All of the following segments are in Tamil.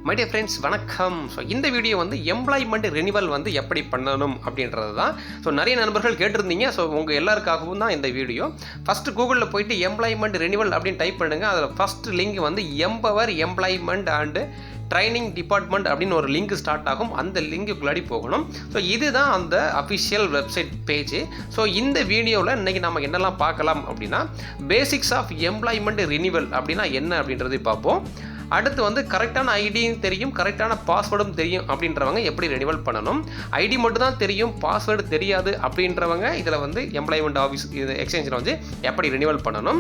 மை டியர் ஃப்ரெண்ட்ஸ் வணக்கம். ஸோ இந்த வீடியோ வந்து எம்ப்ளாய்மெண்ட் ரெனிவல் வந்து எப்படி பண்ணணும் அப்படின்றது தான். ஸோ நிறைய நண்பர்கள் கேட்டிருந்தீங்க. ஸோ உங்கள் எல்லாருக்காகவும் தான் இந்த வீடியோ. ஃபஸ்ட்டு கூகுளில் போயிட்டு எம்ப்ளாய்மெண்ட் ரெனிவல் அப்படின்னு டைப் பண்ணுங்கள். அதில் ஃபஸ்ட்டு லிங்க் வந்து empower employment and training department அப்படின்னு ஒரு லிங்க் ஸ்டார்ட் ஆகும். அந்த லிங்க்குள்ளாடி போகணும். ஸோ இதுதான் அந்த அஃபிஷியல் வெப்சைட் பேஜ். ஸோ இந்த வீடியோவில் இன்றைக்கி நம்ம என்னெல்லாம் பார்க்கலாம் அப்படின்னா, பேசிக்ஸ் ஆஃப் எம்ப்ளாய்மெண்ட் ரெனிவல் அப்படின்னா என்ன அப்படின்றதை பார்ப்போம். அடுத்து வந்து கரெக்டான ஐடியும் தெரியும், கரெக்டான பாஸ்வேர்டும் தெரியும் அப்படின்றவங்க எப்படி ரெனிவல் பண்ணணும். ஐடி மட்டும் தான் தெரியும், பாஸ்வேர்டு தெரியாது அப்படின்றவங்க இதில் வந்து எம்ப்ளாய்மெண்ட் ஆஃபீஸ் இது எக்ஸ்சேஞ்சில் வந்து எப்படி ரெனிவல் பண்ணணும்.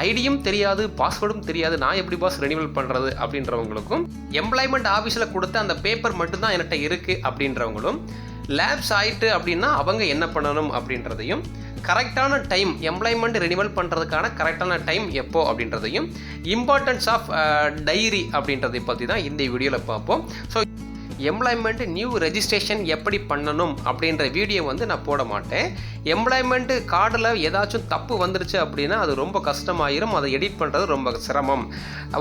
ஐடியும் தெரியாது, பாஸ்வேர்டும் தெரியாது, நான் எப்படி பாஸ் ரெனிவல் பண்ணுறது அப்படின்றவங்களுக்கும், எம்ப்ளாய்மெண்ட் ஆஃபீஸில் கொடுத்த அந்த பேப்பர் மட்டும்தான் என்கிட்ட இருக்குது அப்படின்றவங்களும், லேப்ஸ் ஆகிட்டு அப்படின்னா அவங்க என்ன பண்ணணும் அப்படின்றதையும், கரெக்டான டைம் எம்ப்ளாய்மெண்ட் ரெனிவல் பண்ணுறதுக்கான கரெக்டான டைம் எப்போ அப்படின்றதையும், இம்பார்ட்டன்ஸ் ஆஃப் டைரி அப்படின்றதை பற்றி தான் இந்த வீடியோவில் பார்ப்போம். ஸோ எம்ப்ளாய்மெண்ட் நியூ ரெஜிஸ்ட்ரேஷன் எப்படி பண்ணணும் அப்படின்ற வீடியோ வந்து நான் போட மாட்டேன். எம்ப்ளாய்மெண்ட்டு கார்டில் ஏதாச்சும் தப்பு வந்துருச்சு அப்படின்னா அது ரொம்ப கஷ்டமாயிரும். அதை எடிட் பண்ணுறது ரொம்ப சிரமம்.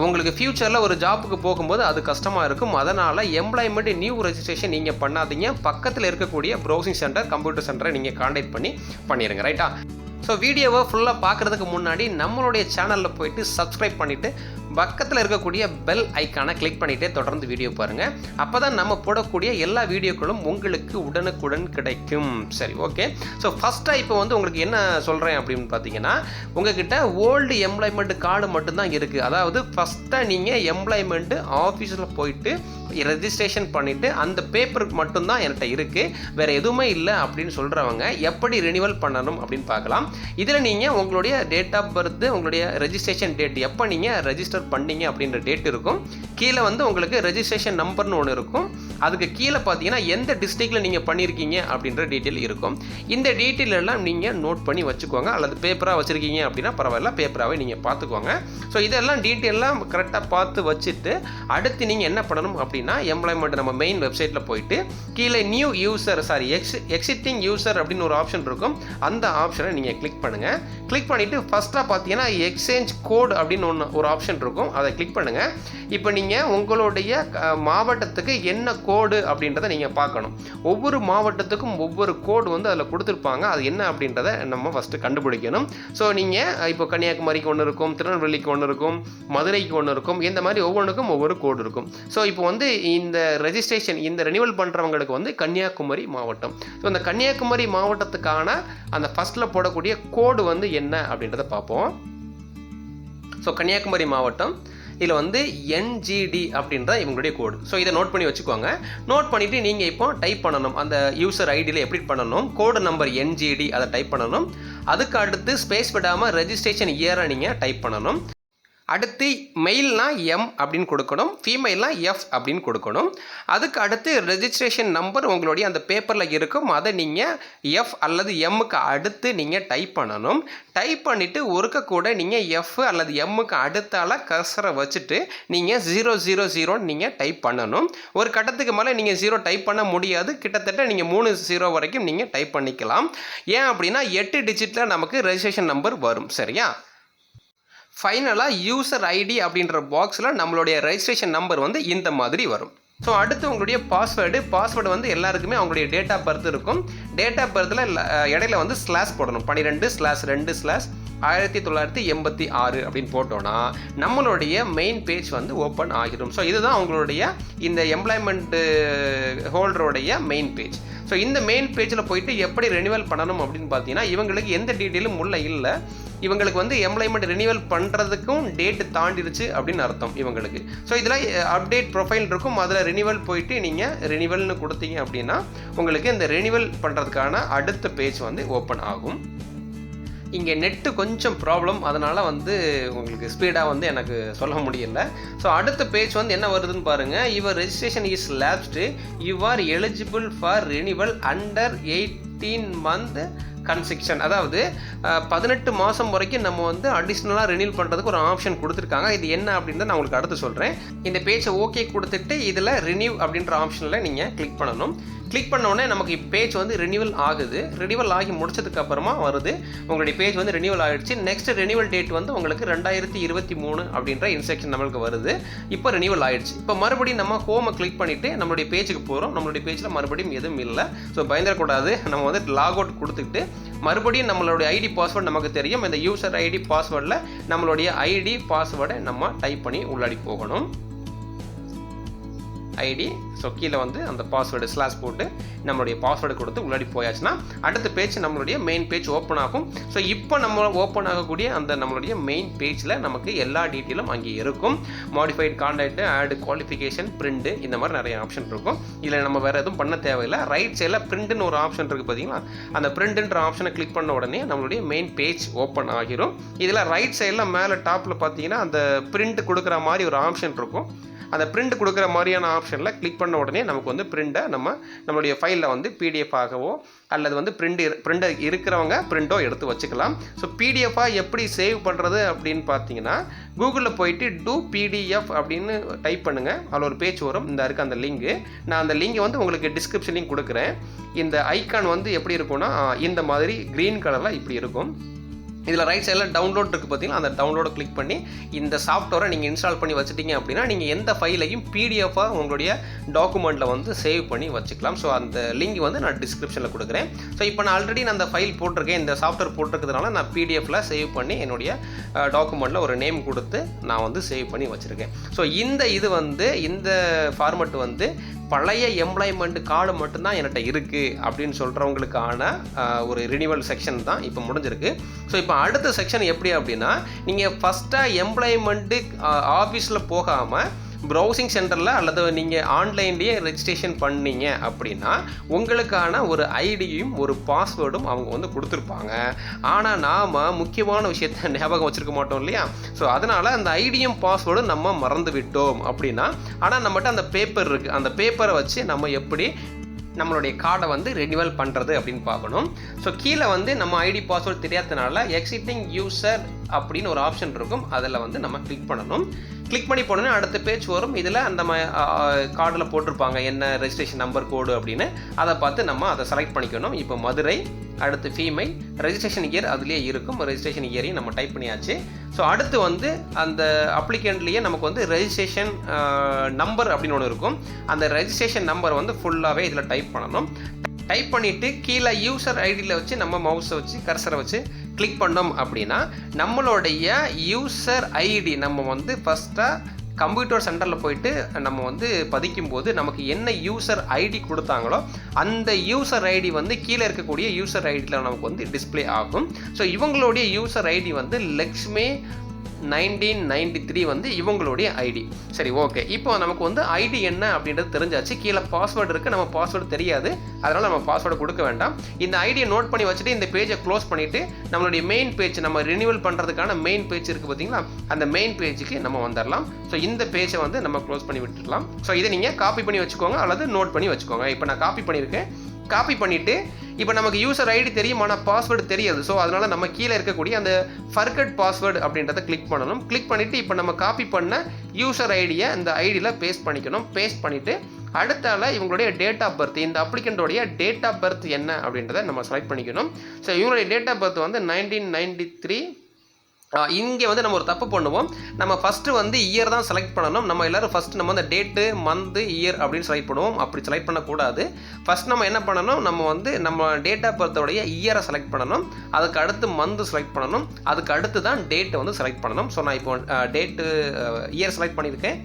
உங்களுக்கு ஃப்யூச்சரில் ஒரு ஜாப்புக்கு போகும்போது அது கஷ்டமாக இருக்கும். அதனால் எம்ப்ளாய்மெண்ட் நியூ ரெஜிஸ்ட்ரேஷன் நீங்கள் பண்ணாதீங்க. பக்கத்தில் இருக்கக்கூடிய ப்ரௌசிங் சென்டர், கம்ப்யூட்டர் சென்டரை நீங்கள் கான்டாக்ட் பண்ணிடுங்க. ரைட்டா? ஸோ வீடியோவை ஃபுல்லாக பார்க்குறதுக்கு முன்னாடி நம்மளுடைய சேனலில் போயிட்டு சப்ஸ்கிரைப் பண்ணிவிட்டு பக்கத்தில் இருக்கக்கூடிய பெல் ஐக்கானை கிளிக் பண்ணிகிட்டே தொடர்ந்து வீடியோ பாருங்கள். அப்போ தான் நம்ம போடக்கூடிய எல்லா வீடியோக்களும் உங்களுக்கு உடனுக்குடன் கிடைக்கும். சரி, ஓகே. ஸோ ஃபஸ்ட்டாக இப்போ வந்து உங்களுக்கு என்ன சொல்கிறேன் அப்படின்னு பார்த்தீங்கன்னா, உங்கள்கிட்ட ஓல்டு எம்ப்ளாய்மெண்ட் கார்டு மட்டும்தான் இருக்குது. அதாவது ஃபஸ்ட்டாக நீங்கள் எம்ப்ளாய்மெண்ட்டு ஆஃபீஸில் போயிட்டு ரெஜிஸ்ட்ரேஷன் பண்ணிவிட்டு அந்த பேப்பர் மட்டும்தான் என்கிட்ட இருக்குது, வேறு எதுவுமே இல்லை அப்படின்னு சொல்கிறவங்க எப்படி ரெனிவல் பண்ணணும் அப்படின்னு பார்க்கலாம். இதில் நீங்கள் உங்களுடைய டேட் ஆஃப் பர்த், உங்களுடைய ரெஜிஸ்ட்ரேஷன் டேட், எப்போ நீங்கள் ரெஜிஸ்டர் பண்ணீங்க அப்படின்ற டேட் இருக்கும். கீழே வந்து உங்களுக்கு ரெஜிஸ்ட்ரேஷன் நம்பர்னு ஒன்று இருக்கும். அதுக்கு கீழே பார்த்தீங்கன்னா எந்த டிஸ்ட்ரிக்டில் நீங்கள் பண்ணியிருக்கீங்க அப்படின்ற டீட்டெயில் இருக்கும். இந்த டீட்டெயில் எல்லாம் நீங்கள் நோட் பண்ணி வச்சுக்கோங்க. அல்லது பேப்பராக வச்சுருக்கீங்க அப்படின்னா பரவாயில்ல, பேப்பராகவே நீங்கள் பார்த்துக்கோங்க. ஸோ இதெல்லாம் டீட்டெயிலாம் கரெக்டாக பார்த்து வச்சுட்டு அடுத்து நீங்கள் என்ன பண்ணணும் அப்படின்னா, எம்ப்ளாய்மெண்ட் நம்ம மெயின் வெப்சைட்டில் போயிட்டு கீழே நியூ யூசர் எக்ஸிட்டிங் யூசர் அப்படின்னு ஒரு ஆப்ஷன் இருக்கும். அந்த ஆப்ஷனை நீங்கள் கிளிக் பண்ணுங்கள். கிளிக் பண்ணிவிட்டு ஃபஸ்ட்டாக பார்த்தீங்கன்னா எக்ஸ்சேஞ்ச் கோட் அப்படின்னு ஒரு ஆப்ஷன் இருக்கும். அதை கிளிக் பண்ணுங்கள். இப்போ நீங்கள் உங்களுடைய மாவட்டத்துக்கு என்ன கோடு அப்படின்றத நீங்கள் பார்க்கணும். ஒவ்வொரு மாவட்டத்துக்கும் ஒவ்வொரு கோடு வந்து அதில் கொடுத்துருப்பாங்க. அது என்ன அப்படின்றத நம்ம ஃபஸ்ட்டு கண்டுபிடிக்கணும். ஸோ நீங்கள் இப்போ கன்னியாகுமரிக்கு ஒன்று இருக்கும், திருநெல்வேலிக்கு ஒன்று இருக்கும், மதுரைக்கு ஒன்று இருக்கும். இந்த மாதிரி ஒவ்வொன்றுக்கும் ஒவ்வொரு கோடு இருக்கும். ஸோ இப்போ வந்து இந்த ரெஜிஸ்ட்ரேஷன், இந்த ரெனிவல் பண்ணுறவங்களுக்கு வந்து கன்னியாகுமரி மாவட்டம். ஸோ இந்த கன்னியாகுமரி மாவட்டத்துக்கான அந்த ஃபஸ்ட்டில் போடக்கூடிய கோடு வந்து என்ன அப்படின்றத பார்ப்போம். ஸோ கன்னியாகுமரி மாவட்டம், இதில் வந்து NGD அப்படின்ற இவங்களுடைய கோடு. ஸோ இதை நோட் பண்ணி வச்சுக்கோங்க. நோட் பண்ணிவிட்டு நீங்கள் இப்போ டைப் பண்ணணும். அந்த யூசர் ஐடியில் எப்படி பண்ணணும், கோடு நம்பர் NGD அதை டைப் பண்ணணும். அதுக்கு அடுத்து ஸ்பேஸ் விடாமல் ரெஜிஸ்ட்ரேஷன் இயரை நீங்கள் டைப் பண்ணணும். அடுத்து மெயில்னா M அப்படின்னு கொடுக்கணும், ஃபீமெயில்னா F அப்படின்னு கொடுக்கணும். அதுக்கு அடுத்து ரெஜிஸ்ட்ரேஷன் நம்பர் உங்களுடைய அந்த பேப்பரில் இருக்கும். அதை நீங்கள் F அல்லது Mக்கு அடுத்து நீங்கள் டைப் பண்ணணும். டைப் பண்ணிவிட்டு ஒருக்க கூட நீங்கள் F அல்லது Mக்கு அடுத்தால கர்சரை வச்சுட்டு நீங்கள் 000 நீங்கள் டைப் பண்ணணும். ஒரு கட்டத்துக்கு மேலே நீங்கள் 0 டைப் பண்ண முடியாது. கிட்டத்தட்ட நீங்கள் 3 0 வரைக்கும் நீங்கள் டைப் பண்ணிக்கலாம். ஏன் அப்படின்னா 8 டிஜிட்டில் நமக்கு ரெஜிஸ்ட்ரேஷன் நம்பர் வரும். சரியா? ஃபைனலாக யூசர் ஐடி அப்படின்ற பாக்ஸில் நம்மளுடைய ரெஜிஸ்ட்ரேஷன் நம்பர் வந்து இந்த மாதிரி வரும். ஸோ அடுத்து உங்களுடைய பாஸ்வேர்டு வந்து எல்லாருக்குமே அவங்களுடைய டேட் ஆஃப் பர்த் இருக்கும். டேட் ஆஃப் பர்த்தில் இடையில வந்து ஸ்லாஷ் போடணும். 12/2/1986 அப்படின்னு போட்டோன்னா நம்மளுடைய மெயின் பேஜ் வந்து ஓப்பன் ஆகிடும். ஸோ இதுதான் உங்களுடைய இந்த எம்ப்ளாய்மெண்ட் ஹோல்டருடைய மெயின் பேஜ். ஸோ இந்த மெயின் பேஜில் போயிட்டு எப்படி ரெனிவல் பண்ணணும் அப்படின்னு பார்த்தீங்கன்னா, இவங்களுக்கு எந்த டீட்டெயிலும் இல்லை. இவங்களுக்கு வந்து எம்ப்ளாய்மெண்ட் ரெனிவல் பண்ணுறதுக்கும் டேட்டு தாண்டிடுச்சு அப்படின்னு அர்த்தம் இவங்களுக்கு. ஸோ இதில் அப்டேட் ப்ரொஃபைல் இருக்கும். அதில் ரெனிவல் போயிட்டு நீங்கள் ரெனிவல்னு கொடுத்தீங்க அப்படின்னா உங்களுக்கு இந்த ரெனிவல் பண்ணுறதுக்கான அடுத்த பேஜ் வந்து ஓப்பன் ஆகும். இங்கே நெட்டு கொஞ்சம் ப்ராப்ளம், அதனால் வந்து உங்களுக்கு ஸ்பீடாக வந்து எனக்கு சொல்ல முடியல. ஸோ அடுத்த பேஜ் வந்து என்ன வருதுன்னு பாருங்கள். Your registration is lapsed, you are eligible for renewal under 18 month concession, அதாவது 18 மாதம் வரைக்கும் நம்ம வந்து அடிஷ்னலாக ரினியூல் பண்ணுறதுக்கு ஒரு ஆப்ஷன் கொடுத்துருக்காங்க. இது என்ன அப்படின்றத நான் உங்களுக்கு அடுத்து சொல்கிறேன். இந்த பேஜை ஓகே கொடுத்துட்டு இதில் ரினியூ அப்படின்ற ஆப்ஷனில் நீங்கள் கிளிக் பண்ணணும். கிளிக் பண்ணோடனே நமக்கு பேஜ் வந்து ரினியூவல் ஆகுது. ரினியூவல் ஆகி முடிச்சதுக்கு அப்புறமா வருது உங்களுடைய பேஜ் வந்து ரினியூவல் ஆகிடுச்சு. நெக்ஸ்ட் ரினியூவல் டேட் வந்து உங்களுக்கு 2023 அப்படின்ற இன்ஸ்ட்ரக்ஷன் நம்மளுக்கு வருது. இப்போ ரினியூவல் ஆகிடுச்சு. இப்போ மறுபடியும் நம்ம ஹோமை கிளிக் பண்ணிவிட்டு நம்மளுடைய பேஜுக்கு போகிறோம். நம்மளுடைய பேஜில் மறுபடியும் எதுவும் இல்லை. ஸோ பயந்துடக்கூடாது. நம்ம வந்து லாக் அவுட் கொடுத்துட்டு மறுபடியும் நம்மளுடைய ஐடி பாஸ்வேர்டு நமக்கு தெரியும். இந்த யூசர் ஐடி பாஸ்வேர்டில் நம்மளுடைய ஐடி பாஸ்வேர்டை நம்ம டைப் பண்ணி உள்ளாடி போகணும். ஐடி, ஸோ கீழே வந்து அந்த பாஸ்வேர்டு ஸ்லாஷ் போட்டு நம்மளுடைய பாஸ்வேர்டு கொடுத்து உள்ளாடி போயாச்சுன்னா அடுத்த பேஜ் நம்மளுடைய மெயின் பேஜ் ஓப்பன் ஆகும். ஸோ இப்போ நம்ம ஓப்பன் ஆகக்கூடிய அந்த நம்மளுடைய மெயின் பேஜில் நமக்கு எல்லா டீட்டெயிலும் அங்கே இருக்கும். Modified contact, add qualification, print, இந்த மாதிரி நிறைய ஆப்ஷன் இருக்கும். இதில் நம்ம வேறு எதுவும் பண்ண தேவையில்லை. ரைட் சைடில் பிரிண்ட்னு ஒரு ஆப்ஷன் இருக்குது பார்த்தீங்களா, அந்த பிரிண்ட்ன்ற ஆப்ஷனை கிளிக் பண்ண உடனே நம்மளுடைய மெயின் பேஜ் ஓப்பன் ஆகிரும். இதில் ரைட் சைடில் மேலே டாப்பில் பார்த்தீங்கன்னா அந்த பிரிண்ட் கொடுக்குற மாதிரி ஒரு ஆப்ஷன் இருக்கும். அந்த பிரிண்ட் கொடுக்குற மாதிரியான ஆப்ஷனில் கிளிக் பண்ண உடனே நமக்கு வந்து பிரிண்டை நம்மளுடைய ஃபைலில் வந்து பிடிஎஃப் ஆகவோ அல்லது வந்து பிரிண்டர் இருக்கிறவங்க பிரிண்டோ எடுத்து வச்சுக்கலாம். ஸோ பிடிஎஃபாக எப்படி சேவ் பண்ணுறது அப்படின்னு பார்த்தீங்கன்னா கூகுளில் போயிட்டு டூ பிடிஎஃப் அப்படின்னு டைப் பண்ணுங்கள். அதில் ஒரு பேஜ் வரும். இந்த இருக்குது அந்த லிங்கு. நான் அந்த லிங்கை வந்து உங்களுக்கு டிஸ்கிரிப்ஷன்லையும் கொடுக்குறேன். இந்த ஐக்கான் வந்து எப்படி இருக்கும்னா இந்த மாதிரி க்ரீன் கலரில் இப்படி இருக்கும். இதில் ரைட் சைடில் டவுன்லோட் இருக்குது பார்த்தீங்கன்னா, அந்த டவுன்லோடை கிளிக் பண்ணி இந்த சாஃப்ட்வேரை நீங்கள் இன்ஸ்டால் பண்ணி வச்சுட்டீங்க அப்படின்னா நீங்கள் எந்த ஃபைலையும் பிடிஎஃபாக உங்களுடைய டாக்குமெண்ட்டில் வந்து சேவ் பண்ணி வச்சுக்கலாம். ஸோ அந்த லிங்க் வந்து நான் டிஸ்கிரிப்ஷனில் கொடுக்குறேன். ஸோ இப்போ நான் ஆல்ரெடி நான் அந்த ஃபைல் போட்டிருக்கேன், இந்த சாஃப்ட்வேர் போட்டிருக்கிறதுனால நான் பிடிஎஃபில் சேவ் பண்ணி என்னுடைய டாக்குமெண்ட்டில் ஒரு நேம் கொடுத்து நான் வந்து சேவ் பண்ணி வச்சுருக்கேன். ஸோ இது வந்து இந்த ஃபார்மெட் வந்து பழைய எம்ப்ளாய்மெண்ட் கார்டு மட்டும்தான் என்கிட்ட இருக்குது அப்படின்னு சொல்கிறவங்களுக்கான ஒரு ரினியூவல் செக்ஷன் தான் இப்போ முடிஞ்சிருக்கு. ஸோ இப்போ அடுத்த செக்ஷன் எப்படி அப்படின்னா, நீங்கள் ஃபஸ்ட்டாக எம்ப்ளாய்மெண்ட்டு ஆஃபீஸில் போகாமல் ப்ரௌசிங் சென்டரில் அல்லது நீங்கள் ஆன்லைன்லேயே ரெஜிஸ்ட்ரேஷன் பண்ணீங்க அப்படின்னா உங்களுக்கான ஒரு ஐடியும் ஒரு பாஸ்வேர்டும் அவங்க வந்து கொடுத்துருப்பாங்க. ஆனால் நாம் முக்கியமான விஷயத்தை ஞாபகம் வச்சுருக்க மாட்டோம் இல்லையா? ஸோ அதனால் அந்த ஐடியும் பாஸ்வேர்டும் நம்ம மறந்து விட்டோம் அப்படின்னா, ஆனால் நம்மகிட்ட அந்த பேப்பர் இருக்குது. அந்த பேப்பரை வச்சு நம்ம எப்படி நம்மளுடைய கார்டை வந்து ரெனியூவல் பண்ணுறது அப்படின்னு பார்க்கணும். ஸோ கீழே வந்து நம்ம ஐடி பாஸ்வேர்டு தெரியாததுனால எக்ஸிட்டிங் யூசர் அப்படின்னு ஒரு ஆப்ஷன் இருக்கும். அதில் வந்து நம்ம கிளிக் பண்ணணும். கிளிக் பண்ணி போனோன்னா அடுத்த பேஜ் வரும். இதில் அந்த கார்டில் போட்டிருப்பாங்க என்ன ரெஜிஸ்ட்ரேஷன் நம்பர் கோடு அப்படின்னு. அதை பார்த்து நம்ம அதை செலக்ட் பண்ணிக்கணும். இப்போ மதுரை, அடுத்து ஃபீமைல், ரெஜிஸ்ட்ரேஷன் இயர் அதுலேயே இருக்கும். ரெஜிஸ்ட்ரேஷன் இயரையும் நம்ம டைப் பண்ணியாச்சு. ஸோ அடுத்து வந்து அந்த அப்ளிகண்ட்லேயே நமக்கு வந்து ரெஜிஸ்ட்ரேஷன் நம்பர் அப்படின்னு ஒன்று இருக்கும். அந்த ரெஜிஸ்ட்ரேஷன் நம்பர் வந்து ஃபுல்லாகவே இதில் டைப் பண்ணணும். டைப் பண்ணிவிட்டு கீழே யூசர் ஐடியில் வச்சு நம்ம மவுஸை வச்சு கர்சரை வச்சு கிளிக் பண்ணோம் அப்படின்னா நம்மளுடைய யூசர் ஐடி நம்ம வந்து ஃபஸ்ட்டாக கம்ப்யூட்டர் சென்டரில் போயிட்டு நம்ம வந்து பதிக்கும்போது நமக்கு என்ன யூசர் ஐடி கொடுத்தாங்களோ அந்த யூசர் ஐடி வந்து கீழே இருக்கக்கூடிய யூசர் ஐடியில் நமக்கு வந்து டிஸ்பிளே ஆகும். ஸோ இவங்களுடைய யூசர் ஐடி வந்து லக்ஷ்மி 1993 வந்து இவங்களுடைய ஐடி. சரி, ஓகே. இப்போ நமக்கு வந்து ஐடி என்ன அப்படின்றது தெரிஞ்சாச்சு. கீழே பாஸ்வேர்டு இருக்குது. நம்ம பாஸ்வேர்டு தெரியாது, அதனால் நம்ம பாஸ்வேர்டு கொடுக்க வேண்டாம். இந்த ஐடியை நோட் பண்ணி வச்சுட்டு இந்த பேஜை க்ளோஸ் பண்ணிவிட்டு நம்மளுடைய மெயின் பேஜ் நம்ம ரினியூவல் பண்ணுறதுக்கான மெயின் பேஜ் இருக்குது பார்த்தீங்களா, அந்த மெயின் பேஜுக்கு நம்ம வந்துடலாம். ஸோ இந்த பேஜை வந்து நம்ம க்ளோஸ் பண்ணி விட்டுடலாம். ஸோ இதை நீங்கள் காப்பி பண்ணி வச்சுக்கோங்க அல்லது நோட் பண்ணி வச்சுக்கோங்க. இப்போ நான் காப்பி பண்ணியிருக்கேன். காப்பி பண்ணிவிட்டு இப்போ நமக்கு யூசர் ஐடி தெரியும், ஆனால் பாஸ்வேர்டு தெரியாது. ஸோ அதனால் நம்ம கீழே இருக்கக்கூடிய அந்த ஃபர்கட் பாஸ்வேர்டு அப்படின்றத கிளிக் பண்ணணும். கிளிக் பண்ணிவிட்டு இப்போ நம்ம காப்பி பண்ண யூசர் ஐடியை இந்த ஐடியில் பேஸ்ட் பண்ணிக்கணும். பேஸ்ட் பண்ணிவிட்டு அடுத்தால இவங்களுடைய டேட் ஆஃப் பர்த், இந்த அப்ளிகண்டோடைய டேட் ஆஃப் பர்த் என்ன அப்படின்றத நம்ம செலக்ட் பண்ணிக்கணும். ஸோ இவங்களுடைய டேட் ஆஃப் பர்த் வந்து 1993. இங்கே வந்து நம்ம ஒரு தப்பு பண்ணுவோம். நம்ம ஃபஸ்ட்டு வந்து இயர் தான் செலக்ட் பண்ணணும். நம்ம எல்லோரும் ஃபஸ்ட்டு நம்ம வந்து டேட்டு, மந்த்து, இயர் அப்படின்னு செலக்ட் பண்ணுவோம். அப்படி செலக்ட் பண்ணக்கூடாது. ஃபஸ்ட் நம்ம என்ன பண்ணணும், நம்ம வந்து நம்ம டேட் ஆஃப் பர்த்தோடைய இயரை செலக்ட் பண்ணணும். அதுக்கு அடுத்து மந்த்து செலக்ட் பண்ணணும். அதுக்கு அடுத்து தான் டேட்டை வந்து செலக்ட் பண்ணணும். ஸோ நான் இப்போ டேட்டு இயர் செலக்ட் பண்ணியிருக்கேன்.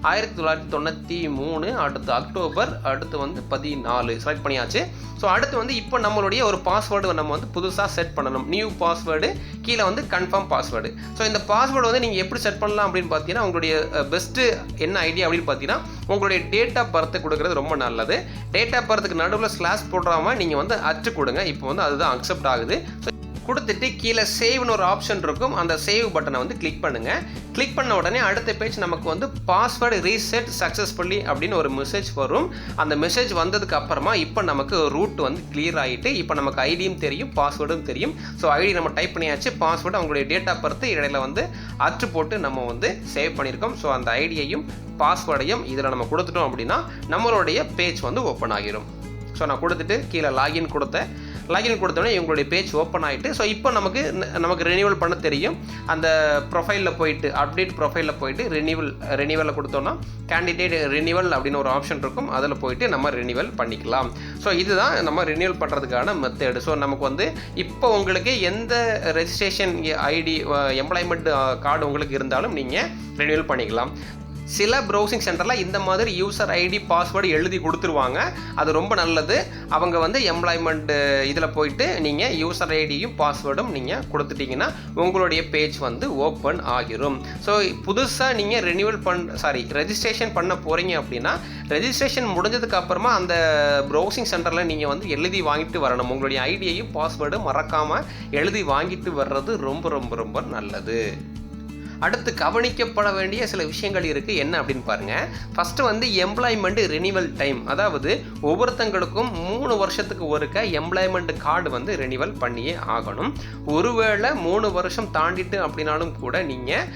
1993, அடுத்து அக்டோபர், அடுத்து வந்து 14 செலக்ட் பண்ணியாச்சு. ஸோ அடுத்து வந்து இப்போ நம்மளுடைய ஒரு பாஸ்வேர்டு நம்ம வந்து புதுசாக செட் பண்ணணும். நியூ பாஸ்வேர்டு, கீழே வந்து கன்ஃபார்ம் பாஸ்வேர்டு. ஸோ இந்த பாஸ்வேர்டு வந்து நீங்கள் எப்படி செட் பண்ணலாம் அப்படின்னு பார்த்தீங்கன்னா, உங்களுடைய பெஸ்ட்டு என்ன ஐடியா அப்படின்னு பார்த்தீங்கன்னா உங்களுடைய டேட் ஆஃப் பர்த்து கொடுக்குறது ரொம்ப நல்லது. டேட் ஆஃப் பர்த்துக்கு நடுவில் ஸ்லாஷ் போடாமல் நீங்கள் வந்து அச்சு கொடுங்க. இப்போ வந்து அதுதான் அக்செப்ட் ஆகுது. ஸோ கொடுத்துட்டு கீழே சேவ்னு ஒரு ஆப்ஷன் இருக்கும். அந்த சேவ் பட்டனை வந்து கிளிக் பண்ணுங்கள். கிளிக் பண்ண உடனே அடுத்த பேஜ் நமக்கு வந்து பாஸ்வேர்டு ரீசெட் சக்ஸஸ்ஃபுல்லி அப்படின்னு ஒரு மெசேஜ் வரும். அந்த மெசேஜ் வந்ததுக்கு அப்புறமா இப்போ நமக்கு ரூட் வந்து கிளியர் ஆகிட்டு இப்போ நமக்கு ஐடியும் தெரியும், பாஸ்வேர்டும் தெரியும். ஸோ ஐடி நம்ம டைப் பண்ணியாச்சு, பாஸ்வேர்டு அவங்களுடைய டேட் ஆஃப் பர்த் இடையில வந்து அச்சு போட்டு நம்ம வந்து சேவ் பண்ணியிருக்கோம். ஸோ அந்த ஐடியையும் பாஸ்வேர்டையும் இதில் நம்ம கொடுத்துட்டோம் அப்படின்னா நம்மளுடைய பேஜ் வந்து ஓப்பன் ஆகிரும். ஸோ நான் கொடுத்துட்டு கீழே லாகின் கொடுத்தோடனே இவங்களுடைய பேஜ் ஓப்பன் ஆகிட்டு ஸோ இப்போ நமக்கு ரெனியூவல் பண்ண தெரியும். அந்த ப்ரொஃபைலில் போயிட்டு அப்டேட் ப்ரொஃபைலில் போயிட்டு ரெனியூவலில் கொடுத்தோன்னா கேண்டிடேட் ரெனியூவல் அப்படின்னு ஒரு ஆப்ஷன் இருக்கும். அதில் போயிட்டு நம்ம ரெனியூவல் பண்ணிக்கலாம். ஸோ இதுதான் நம்ம ரெனியூவல் பண்ணுறதுக்கான மெத்தேடு. ஸோ நமக்கு வந்து இப்போ உங்களுக்கு எந்த ரெஜிஸ்ட்ரேஷன் ஐடி எம்ப்ளாய்மெண்ட் கார்டு உங்களுக்கு இருந்தாலும் நீங்கள் ரெனியூவல் பண்ணிக்கலாம். சில ப்ரௌசிங் சென்டரில் இந்த மாதிரி யூசர் ஐடி பாஸ்வேர்டு எழுதி கொடுத்துருவாங்க. அது ரொம்ப நல்லது. அவங்க வந்து எம்ப்ளாய்மெண்ட் இதில் போயிட்டு நீங்கள் யூசர் ஐடியும் பாஸ்வேர்டும் நீங்கள் கொடுத்துட்டிங்கன்னா உங்களுடைய பேஜ் வந்து ஓப்பன் ஆகிரும். ஸோ புதுசாக நீங்கள் ரெஜிஸ்ட்ரேஷன் பண்ண போகிறீங்க அப்படின்னா ரெஜிஸ்ட்ரேஷன் முடிஞ்சதுக்கு அப்புறமா அந்த ப்ரௌசிங் சென்டரில் நீங்கள் வந்து எழுதி வாங்கிட்டு வரணும். உங்களுடைய ஐடியையும் பாஸ்வேர்டும் மறக்காமல் எழுதி வாங்கிட்டு வர்றது ரொம்ப ரொம்ப ரொம்ப நல்லது. அடுத்து கவனிக்கப்பட வேண்டிய சில விஷயங்கள் இருக்குது. என்ன அப்படின்னு பாருங்கள். ஃபஸ்ட்டு வந்து எம்ப்ளாய்மெண்ட் ரெனிவல் டைம், அதாவது ஒவ்வொருத்தங்களுக்கும் 3 வருஷத்துக்கு ஒருக்க எம்ப்ளாய்மெண்ட் கார்டு வந்து ரெனிவல் பண்ணியே ஆகணும். ஒருவேளை 3 வருஷம் தாண்டிட்டு அப்படின்னாலும் கூட நீங்கள்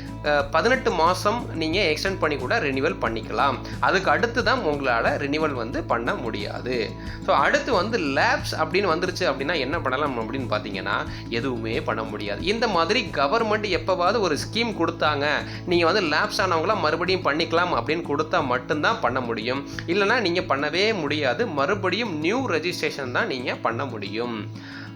18 மாதம் நீங்கள் எக்ஸ்டெண்ட் பண்ணி கூட ரெனிவல் பண்ணிக்கலாம். அதுக்கு அடுத்து தான் உங்களால் ரெனிவல் வந்து பண்ண முடியாது. ஸோ அடுத்து வந்து லேப்ஸ் அப்படின்னு வந்துருச்சு அப்படின்னா என்ன பண்ணலாம் அப்படின்னு பார்த்தீங்கன்னா எதுவுமே பண்ண முடியாது. இந்த மாதிரி கவர்மெண்ட் எப்போவாவது ஒரு ஸ்கீம் கொடுத்தாங்க, நீங்கள் வந்து லேப்ஸ் ஆனவங்களாம் மறுபடியும் பண்ணிக்கலாம் அப்படின்னு கொடுத்தா மட்டும்தான் பண்ண முடியும். இல்லைனா நீங்கள் பண்ணவே முடியாது. மறுபடியும் நியூ ரெஜிஸ்ட்ரேஷன் தான் நீங்கள் பண்ண முடியும்.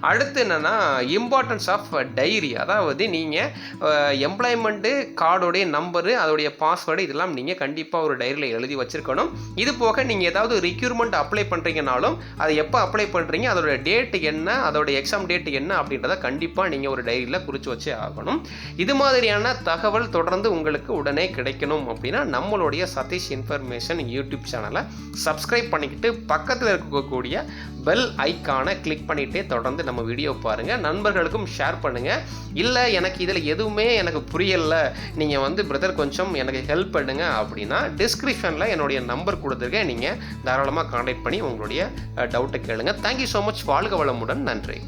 அடுத்து என்னென்னா இம்பார்ட்டன்ஸ் ஆஃப் டைரி, அதாவது நீங்கள் எம்ப்ளாய்மெண்ட்டு கார்டோடைய நம்பரு அதோடைய பாஸ்வேர்டு இதெல்லாம் நீங்கள் கண்டிப்பாக ஒரு டைரியில் எழுதி வச்சுருக்கணும். இது போக நீங்கள் ஏதாவது ரிக்யூர்மெண்ட் அப்ளை பண்ணுறீங்கனாலும் அதை எப்போ அப்ளை பண்ணுறீங்க, அதோட டேட் என்ன, அதோட எக்ஸாம் டேட் என்ன அப்படின்றத கண்டிப்பாக நீங்கள் ஒரு டைரியில் குறித்து வச்சே ஆகணும். இது மாதிரியான தகவல் தொடர்ந்து உங்களுக்கு உடனே கிடைக்கணும் அப்படின்னா நம்மளுடைய சதீஷ் இன்ஃபர்மேஷன் யூடியூப் சேனலை சப்ஸ்கிரைப் பண்ணிக்கிட்டு பக்கத்தில் இருக்கக்கூடிய பெல் ஐக்கானை கிளிக் பண்ணிகிட்டே தொடர்ந்து நம்ம வீடியோ பாருங்கள், நண்பர்களுக்கும் ஷேர் பண்ணுங்கள். இல்லை எனக்கு இதில் எதுவுமே எனக்கு புரியலை, நீங்கள் வந்து பிரதர் கொஞ்சம் எனக்கு ஹெல்ப் பண்ணுங்க அப்படின்னா டிஸ்கிரிப்ஷனில் என்னுடைய நம்பர் கொடுத்துருக்கேன். நீங்கள் தாராளமாக கான்டாக்ட் பண்ணி உங்களுடைய டவுட்டை கேளுங்க. Thank you so much. வாழ்க வளமுடன். நன்றி.